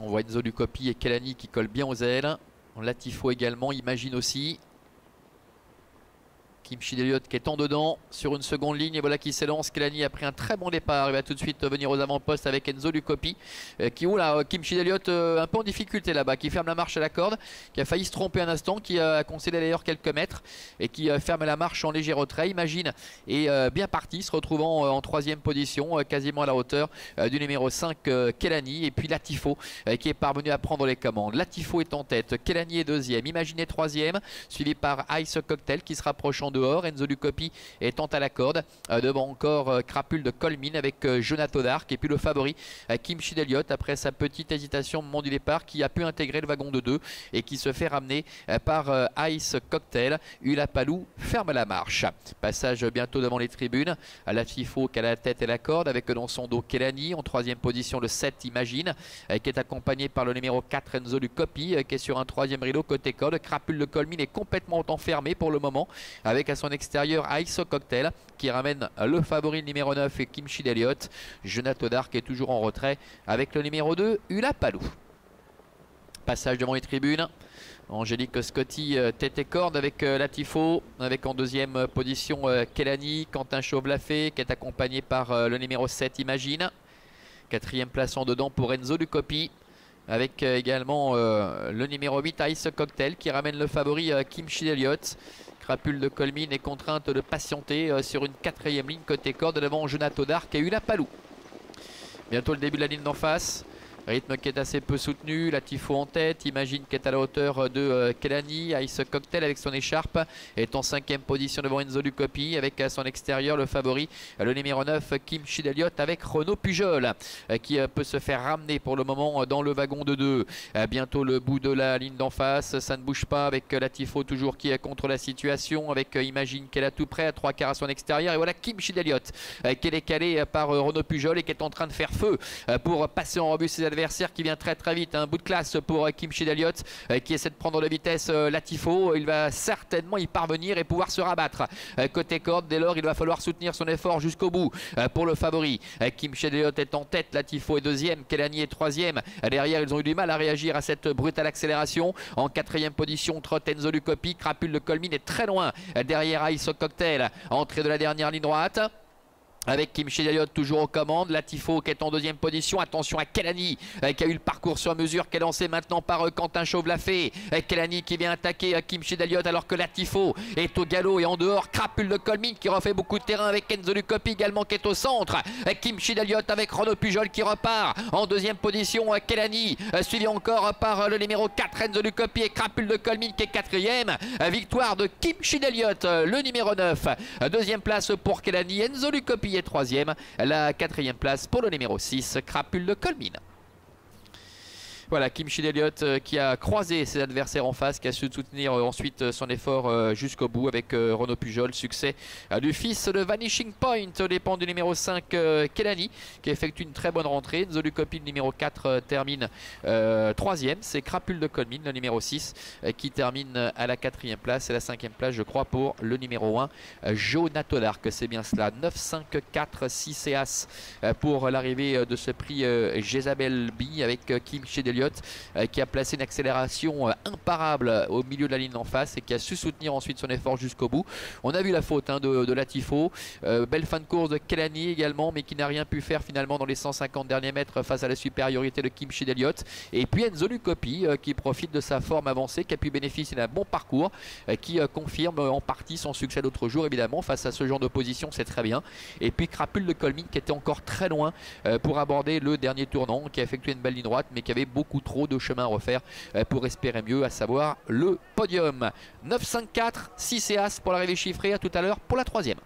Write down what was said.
On voit Enzo Lucopi et Kelani qui collent bien aux ailes. Latifo également, Imagine aussi. Kim Chideliot qui est en dedans sur une seconde ligne et voilà qui s'élance. Kelani a pris un très bon départ, il va tout de suite venir aux avant-postes avec Enzo Lucopi qui oula, Kim Chideliot un peu en difficulté là-bas, qui ferme la marche à la corde, qui a failli se tromper un instant, qui a concédé d'ailleurs quelques mètres et qui ferme la marche en léger retrait. Imagine est bien parti, se retrouvant en troisième position, quasiment à la hauteur du numéro 5 Kelani, et puis Latifo qui est parvenu à prendre les commandes. Latifo est en tête, Kelani est deuxième, Imagine est troisième, suivi par Ice Cocktail qui se rapproche en dehors. Enzo Lucopi étant à la corde, devant encore Crapule de Colmine avec Jonathan Dark, et puis le favori Kim Chideliot après sa petite hésitation au moment du départ, qui a pu intégrer le wagon de 2 et qui se fait ramener par Ice Cocktail. Ulapalou ferme la marche. Passage bientôt devant les tribunes. Latifo qui a la tête et la corde avec dans son dos Kelani. En troisième position le 7 Imagine qui est accompagné par le numéro 4 Enzo Lucopi qui est sur un troisième rideau côté corde. Crapule de Colmine est complètement enfermé pour le moment avec à son extérieur Ice Cocktail qui ramène le favori numéro 9 et Kim Chideliot. Jonathan Dark est toujours en retrait avec le numéro 2 Ulapalou. Passage devant les tribunes. Angélique Scotty tête et corde avec Latifo, avec en deuxième position Kelani, Quentin Chauvelafé qui est accompagné par le numéro 7 Imagine. Quatrième place en dedans pour Enzo Lucopi, avec également le numéro 8 Ice Cocktail qui ramène le favori Kim Chideliot. Crapule de Colmine est contrainte de patienter sur une quatrième ligne côté corde devant Jonathan Dark et Ulapalou. Bientôt le début de la ligne d'en face. Rythme qui est assez peu soutenu, Latifo en tête, Imagine qui est à la hauteur de Kelani, Ice Cocktail avec son écharpe est en cinquième position devant Enzo Lucopi, avec à son extérieur le favori, le numéro 9 Kim Chideliot avec Renaud Pujol qui peut se faire ramener pour le moment dans le wagon de 2. Bientôt le bout de la ligne d'en face, ça ne bouge pas avec Latifo toujours qui est contre la situation, avec Imagine qui est là tout près à 3 quarts à son extérieur, et voilà Kim Chideliot qui est décalé par Renaud Pujol et qui est en train de faire feu pour passer en revue ses adversaire qui vient très vite. Un bout de classe pour Kim Chideliot qui essaie de prendre de vitesse Latifo. Il va certainement y parvenir et pouvoir se rabattre côté corde. Dès lors il va falloir soutenir son effort jusqu'au bout pour le favori. Kim Chideliot est en tête, Latifo est deuxième, Kelani est troisième. Derrière ils ont eu du mal à réagir à cette brutale accélération. En quatrième position trotte Enzo Lucopi, Crapule de Colmine est très loin derrière Ice Cocktail. Entrée de la dernière ligne droite avec Kim Chideliot toujours aux commandes. Latifo qui est en deuxième position. Attention à Kelani qui a eu le parcours sur mesure, qui est lancé maintenant par Quentin Chauvelafé. Kelani qui vient attaquer Kim Chideliot alors que Latifo est au galop et en dehors. Crapule de Colmine qui refait beaucoup de terrain avec Enzo Lucopi également qui est au centre. Kim Chideliot avec Renaud Pujol qui repart en deuxième position. Kelani suivi encore par le numéro 4 Enzo Lucopi et Crapule de Colmine qui est quatrième. Victoire de Kim Chideliot, le numéro 9. Deuxième place pour Kelani, Enzo Lucopi est troisième, la quatrième place pour le numéro 6 Crapule de Colmine. Voilà, Kim Chideliot qui a croisé ses adversaires en face, qui a su soutenir ensuite son effort jusqu'au bout avec Renaud Pujol. Succès du fils de Vanishing Point aux dépens du numéro 5 Kelani qui effectue une très bonne rentrée. Enzo Lucopi, le numéro 4, termine troisième. C'est Crapule de Colmine, le numéro 6, qui termine à la quatrième place. Et la cinquième place, je crois, pour le numéro 1, Jonathan Dark. C'est bien cela. 9, 5, 4, 6 et As pour l'arrivée de ce prix Jezabel B avec Kim Chideliot qui a placé une accélération imparable au milieu de la ligne en face et qui a su soutenir ensuite son effort jusqu'au bout. On a vu la faute de Latifo, belle fin de course de Kelani également, mais qui n'a rien pu faire finalement dans les 150 derniers mètres face à la supériorité de Kim Chideliot. Et puis Enzo Lucopi qui profite de sa forme avancée, qui a pu bénéficier d'un bon parcours, qui confirme en partie son succès d'autres jours évidemment. Face à ce genre d'opposition, c'est très bien. Et puis Crapule de Colmine qui était encore très loin pour aborder le dernier tournant, qui a effectué une belle ligne droite mais qui avait beaucoup trop de chemin à refaire pour espérer mieux, à savoir le podium. 9, 5, 4, 6 et As pour l'arrivée chiffrée. À tout à l'heure pour la troisième.